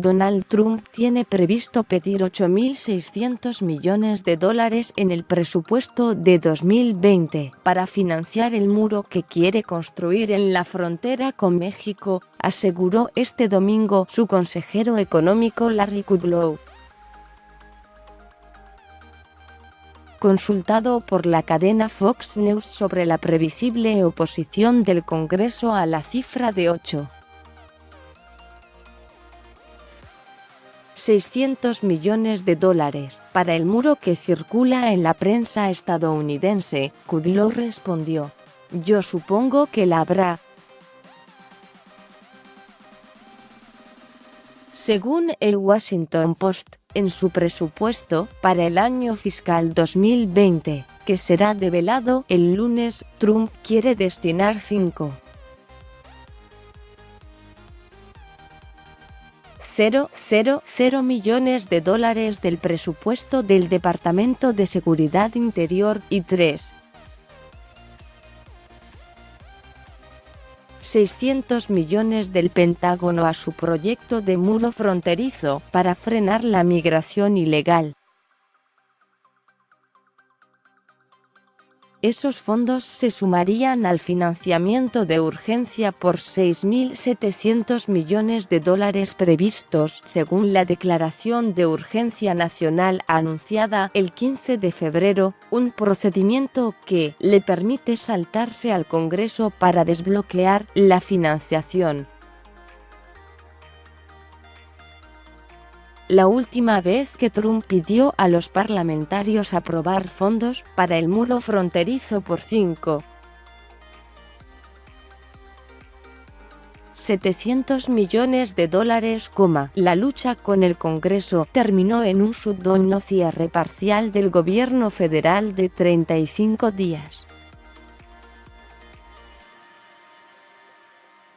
Donald Trump tiene previsto pedir 8.600 millones de dólares en el presupuesto de 2020 para financiar el muro que quiere construir en la frontera con México, aseguró este domingo su consejero económico Larry Kudlow. Consultado por la cadena Fox News sobre la previsible oposición del Congreso a la cifra de 8.600 millones de dólares para el muro que circula en la prensa estadounidense, Kudlow respondió: "Yo supongo que la habrá". Según el Washington Post, en su presupuesto para el año fiscal 2020, que será develado el lunes, Trump quiere destinar 5,000 millones de dólares del presupuesto del Departamento de Seguridad Interior y 3.600 millones del Pentágono a su proyecto de muro fronterizo para frenar la migración ilegal. Esos fondos se sumarían al financiamiento de urgencia por 6.700 millones de dólares previstos según la Declaración de Urgencia Nacional anunciada el 15 de febrero, un procedimiento que le permite saltarse al Congreso para desbloquear la financiación. La última vez que Trump pidió a los parlamentarios aprobar fondos para el muro fronterizo por 5.700 millones de dólares, la lucha con el Congreso terminó en un shutdown o cierre parcial del gobierno federal de 35 días.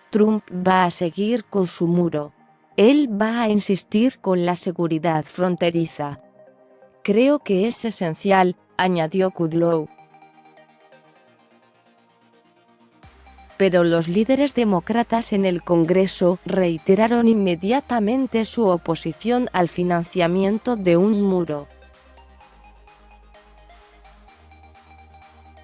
Trump va a seguir con su muro. Él va a insistir con la seguridad fronteriza. Creo que es esencial, añadió Kudlow. Pero los líderes demócratas en el Congreso reiteraron inmediatamente su oposición al financiamiento de un muro.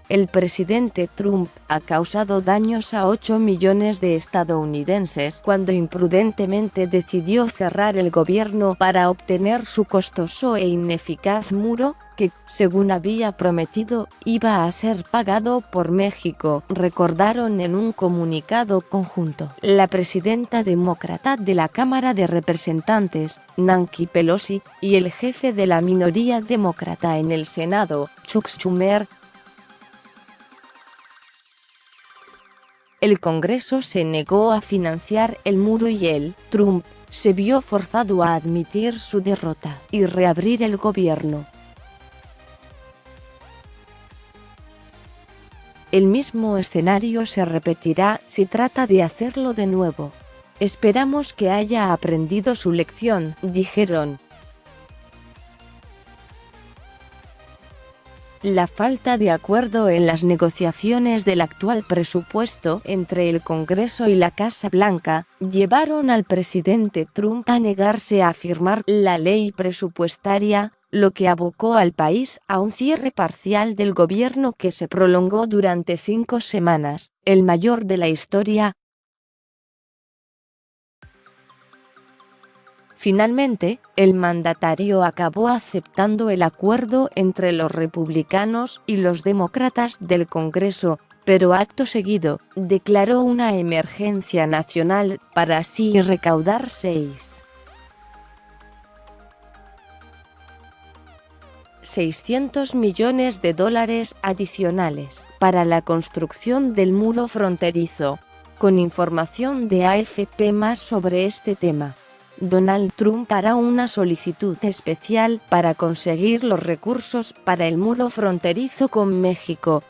El presidente Trump ha causado daños a 8 millones de estadounidenses cuando imprudentemente decidió cerrar el gobierno para obtener su costoso e ineficaz muro, que, según había prometido, iba a ser pagado por México, recordaron en un comunicado conjunto. La presidenta demócrata de la Cámara de Representantes, Nancy Pelosi, y el jefe de la minoría demócrata en el Senado, Chuck Schumer. El Congreso se negó a financiar el muro y Trump, se vio forzado a admitir su derrota y reabrir el gobierno. El mismo escenario se repetirá si trata de hacerlo de nuevo. Esperamos que haya aprendido su lección, dijeron. La falta de acuerdo en las negociaciones del actual presupuesto entre el Congreso y la Casa Blanca llevaron al presidente Trump a negarse a firmar la ley presupuestaria, lo que abocó al país a un cierre parcial del gobierno que se prolongó durante 5 semanas, el mayor de la historia. Finalmente, el mandatario acabó aceptando el acuerdo entre los republicanos y los demócratas del Congreso, pero acto seguido, declaró una emergencia nacional para así recaudar 600 millones de dólares adicionales para la construcción del muro fronterizo. Con información de AFP más sobre este tema. Donald Trump hará una solicitud especial para conseguir los recursos para el muro fronterizo con México,